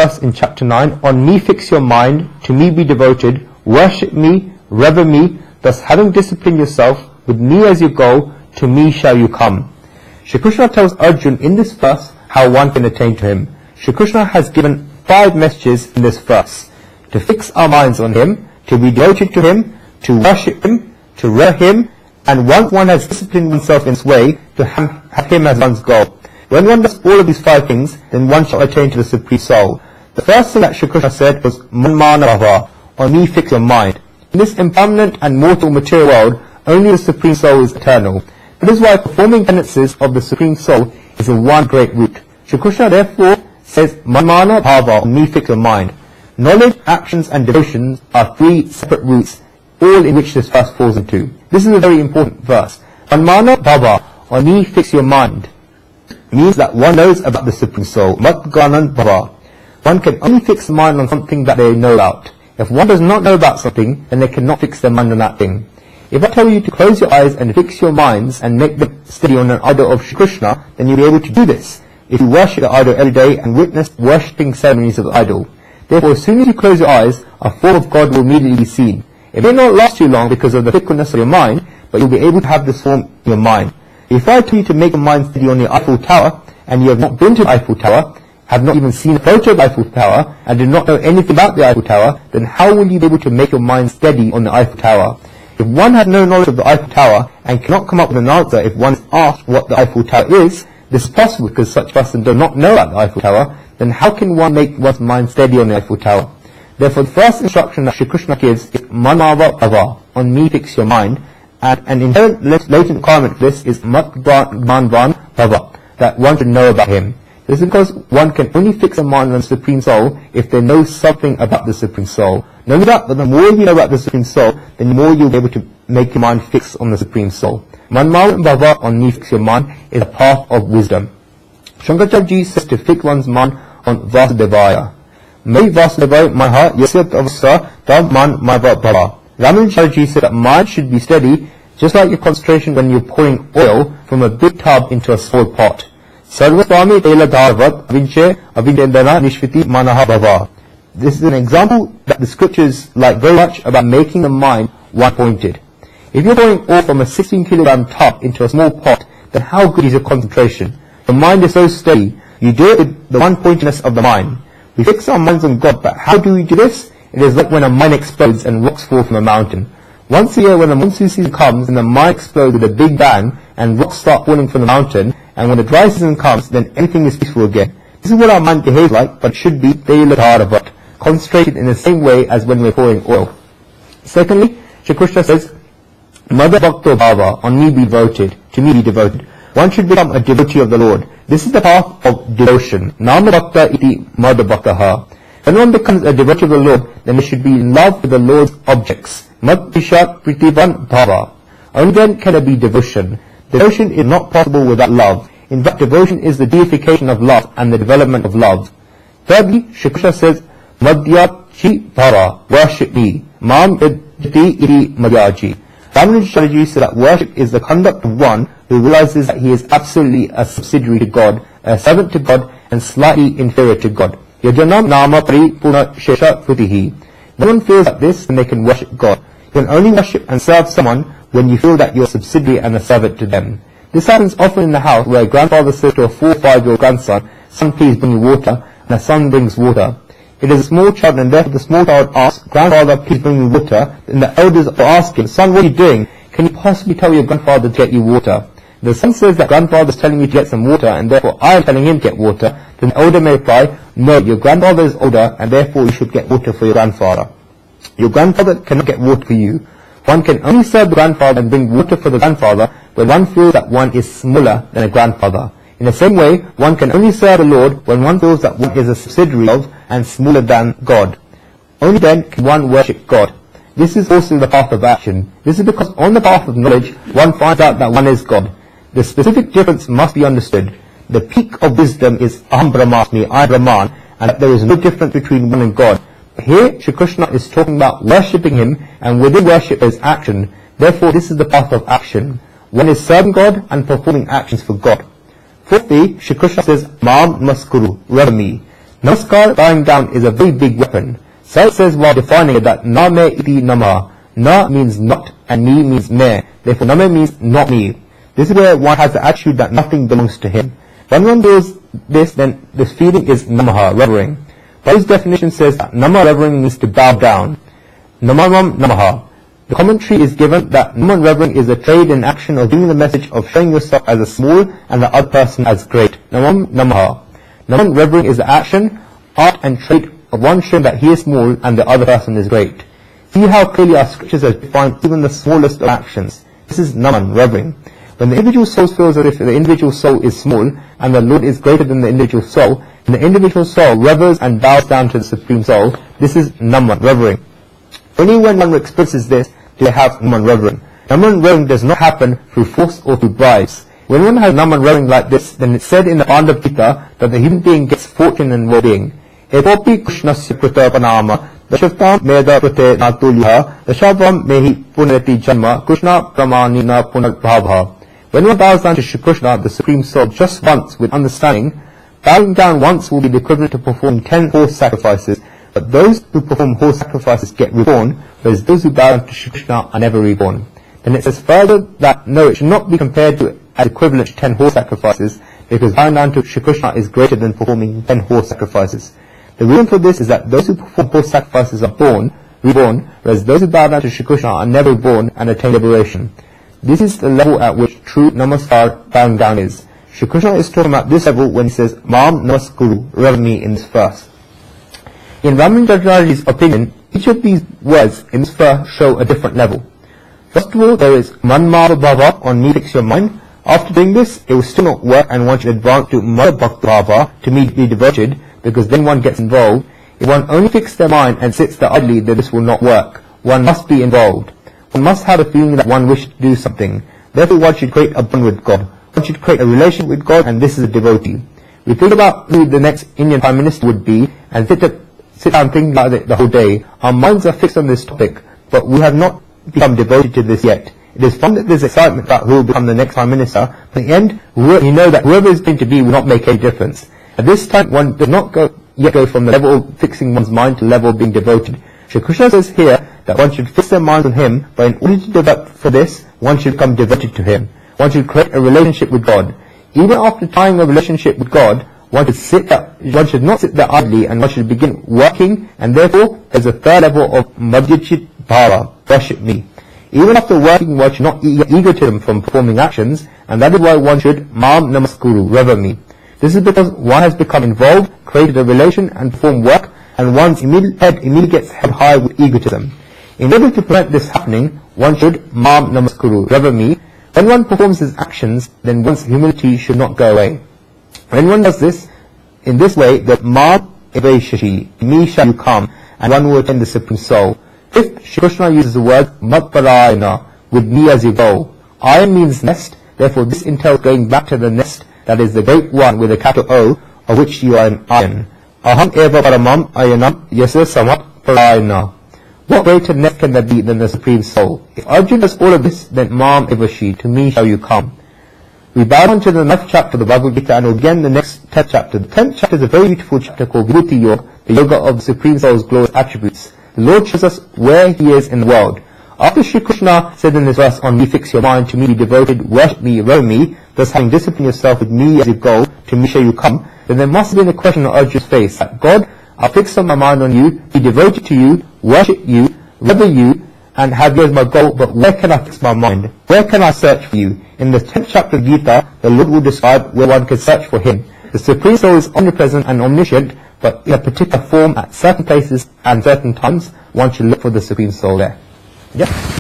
verse in chapter 9, on me fix your mind, to me be devoted, worship me, revere me, thus having disciplined yourself, with me as you go, to me shall you come. Shri Krishna tells Arjuna in this verse how one can attain to him. Shri Krishna has given 5 messages in this verse: to fix our minds on him, to be devoted to him, to worship him, to revere him, and once one has disciplined oneself in this way, to have him as one's goal. When one does all of these 5 things, then one shall attain to the Supreme Soul. The first thing that Shri Krishna said was manmana bhava, on me fix your mind. In this impermanent and mortal material world, only the Supreme Soul is eternal. That is why performing penances of the Supreme Soul is the one great route. Shri Krishna therefore says manmana bhava, on me fix your mind. Knowledge, actions and devotions are 3 separate routes, all in which this verse falls into. This is a very important verse. Manmana bhava, on me fix your mind, means that one knows about the Supreme Soul. Matganan bhava. One can only fix the mind on something that they know about. If one does not know about something, then they cannot fix their mind on that thing. If I tell you to close your eyes and fix your minds and make them steady on an idol of Shri Krishna, then you'll be able to do this if you worship the idol every day and witness worshipping ceremonies of the idol. Therefore, as soon as you close your eyes, a form of God will immediately be seen. It may not last too long because of the fickleness of your mind, but you'll be able to have this form in your mind. If I tell you to make your mind steady on the Eiffel Tower, and you have not been to the Eiffel Tower, have not even seen a photo of the Eiffel Tower, and do not know anything about the Eiffel Tower, then how will you be able to make your mind steady on the Eiffel Tower? If one has no knowledge of the Eiffel Tower, and cannot come up with an answer if one is asked what the Eiffel Tower is, this is possible because such person does not know about the Eiffel Tower, then how can one make one's mind steady on the Eiffel Tower? Therefore, the first instruction that Shri Krishna gives is manava bhava, on me fix your mind, and an inherent latent requirement for this is matgnan bhava, that one should know about him. This is because one can only fix a mind on the Supreme Soul if they know something about the Supreme Soul. Not only that, but the more you know about the Supreme Soul, then the more you'll be able to make your mind fix on the Supreme Soul. Manmana bhava, on me fix your mind, is a path of wisdom. Shankaracharya says to fix one's mind on Vasudevaya. May Vasudevaya maha yasya avasa tav man mava bhava. Ramanacharya said that mind should be steady, just like your concentration when you're pouring oil from a big tub into a small pot. Sarvaswami tela dharvat avinche avindendana nishviti manaha bhava. This is an example that the scriptures like very much about making the mind one-pointed. If you're pouring oil from a 16 kilogram tub into a small pot, then how good is your concentration? The mind is so steady. You do it with the one-pointedness of the mind. We fix our minds on God, but how do we do this? It is like when a mine explodes and rocks fall from a mountain. Once a year when the monsoon season comes, then the mine explodes with a big bang and rocks start falling from the mountain, and when the dry season comes, then everything is peaceful again. This is what our mind behaves like, but should be concentrated in the same way as when we're pouring oil. Secondly, Shri Krishna says, Mada Bhakto Bhava, on me be devoted, to me be devoted. One should become a devotee of the Lord. This is the path of devotion. Nama Bhakta iti Mada Bhaktaha. When one becomes a devotee of the Lord, then he should be in love with the Lord's objects. Mad Pishat Pritivan Bhava. Only then can there be devotion. Devotion is not possible without love. In fact, devotion is the deification of love and the development of love. Thirdly, Shri Krishna says, Madhyachi Bhava, worship me. Mam Yajati iti Madhyachi. Ramanacharya said that worship is the conduct of one who realizes that he is absolutely a subsidiary to God, a servant to God, and slightly inferior to God. Yajanam nama paripurna shesha frutihi. No one feels like this, then they can worship God. You can only worship and serve someone when you feel that you are subsidiary and a servant to them. This happens often in the house where a grandfather says to a 4 or 5-year-old grandson, son, please bring me water, and a son brings water. It is a small child, and therefore the small child asks, grandfather, please bring me water. Then the elders are asking, son, what are you doing? Can you possibly tell your grandfather to get you water? The son says that grandfather is telling me to get some water, and therefore I am telling him to get water. Then the elder may reply, no, your grandfather is older, and therefore you should get water for your grandfather. Your grandfather cannot get water for you. One can only serve the grandfather and bring water for the grandfather when one feels that one is smaller than a grandfather. In the same way, one can only serve the Lord when one feels that one is a subsidiary of and smaller than God. Only then can one worship God. This is also the path of action. This is because on the path of knowledge, one finds out that one is God. The specific difference must be understood. The peak of wisdom is Aham Brahmasmi, I Brahman, and that there is no difference between one and God. Here, Shri Krishna is talking about worshipping him, and within worship is action. Therefore, this is the path of action. One is serving God and performing actions for God. Fourthly, Shri Krishna says, Mam Maskuru, revere me. Namaskar, bowing down, is a very big weapon. Saint says while defining it that na me iti nama. Na means not and me means me. Therefore name means not me. This is where one has the attitude that nothing belongs to him. When one does this, then this feeling is namaha, revering. Bhai's definition says that nama revering means to bow down. Namaram namaha. The commentary is given that naman revering is a trade in action of giving the message of showing yourself as a small and the other person as great. Namam namaha. Naman revering is the action, art and trait of one showing that he is small and the other person is great. See how clearly our scriptures have defined even the smallest of actions. This is naman revering. When the individual soul feels as if the individual soul is small and the Lord is greater than the individual soul, and the individual soul reveres and bows down to the Supreme Soul, this is naman revering. Only when one experiences this do they have naman revering. Naman revering does not happen through force or through bribes. When one has naman revering like this, then it's said in the Bhagavad Gita that the human being gets fortune and well-being. Epopi krishnasya krita panama dashatam meda prate natulya dashavam mehi punati janma krishna pramanina punarbhava. When one bows down to Shri Krishna, the Supreme Soul, just once with understanding, bowing down once will be the equivalent to performing 10 horse sacrifices, but those who perform horse sacrifices get reborn, whereas those who bow down to Shri Krishna are never reborn. Then it says further that no, it should not be compared to as equivalent to 10 horse sacrifices, because bowing down to Shri Krishna is greater than performing 10 horse sacrifices. The reason for this is that those who perform horse sacrifices are reborn, whereas those who bow down to Shri Krishna are never reborn and attain liberation. This is the level at which true namaskar bowing down is. Shri Krishna is talking about this level when he says, Mam Namaskuru, rever me in this verse. In Ramanujaraji's opinion, each of these words in this verse show a different level. First of all, there is Manmava Bhava, on me fix your mind. After doing this, it will still not work and one should advance to Mada Bhakti Bhava, to me be devoted, because then one gets involved. If one only fixes their mind and sits there idly, then this will not work. One must be involved. One must have a feeling that one wishes to do something. Therefore one should create a bond with God. One should create a relation with God, and this is a devotee. We think about who the next Indian Prime Minister would be and sit down thinking about it the whole day. Our minds are fixed on this topic, but we have not become devoted to this yet. It is fun that there's excitement about who will become the next Prime Minister, but in the end, you know that whoever is going to be will not make any difference. At this time, one does not yet go from the level of fixing one's mind to the level of being devoted. Shri Krishna says here that one should fix their minds on him, but in order to develop for this, one should become devoted to him. One should create a relationship with God. Even after tying a relationship with God, one should not sit there idly, and one should begin working, and therefore there's a third level of madhyachit bhava, worship me. Even after working, one should not egotism from performing actions, and that is why one should mam namaskuru, rever me. This is because one has become involved, created a relation, and performed work, and one's head immediately gets held high with egotism. In order to prevent this happening, one should mam namaskuru, rever me. When one performs his actions, then one's humility should not go away. When one does this, in this way, that mam evashashi, me shall you come, and one will attain the Supreme Soul. Fifth, Shri Krishna uses the word matparayana, with me as you go. Ayan means nest, therefore this entails going back to the nest, that is the great one with a capital O, of which you are an ayan. Aham eva paramam ayanam yasa samat parayana. What greater nest can there be than the Supreme Soul? If Arjuna does all of this, then mam evashi, to me shall you come. We bow on to the 9th chapter of the Bhagavad Gita, and again the next 10th chapter. The 10th chapter is a very beautiful chapter called Vibhuti Yoga, the yoga of the Supreme Soul's glorious attributes. The Lord shows us where He is in the world. After Shri Krishna said in this verse, on me fix your mind, to me be devoted, worship me, rever me, thus having disciplined yourself with me as you go, to me shall you come, then there must have been a question on Arjuna's face, that God, I fix my mind on you, be devoted to you, worship you, rever you, and have you as my goal, but where can I fix my mind? Where can I search for you? In the 10th chapter of Gita, the Lord will describe where one can search for Him. The Supreme Soul is omnipresent and omniscient, but in a particular form at certain places and certain times, one should look for the Supreme Soul there. Yeah.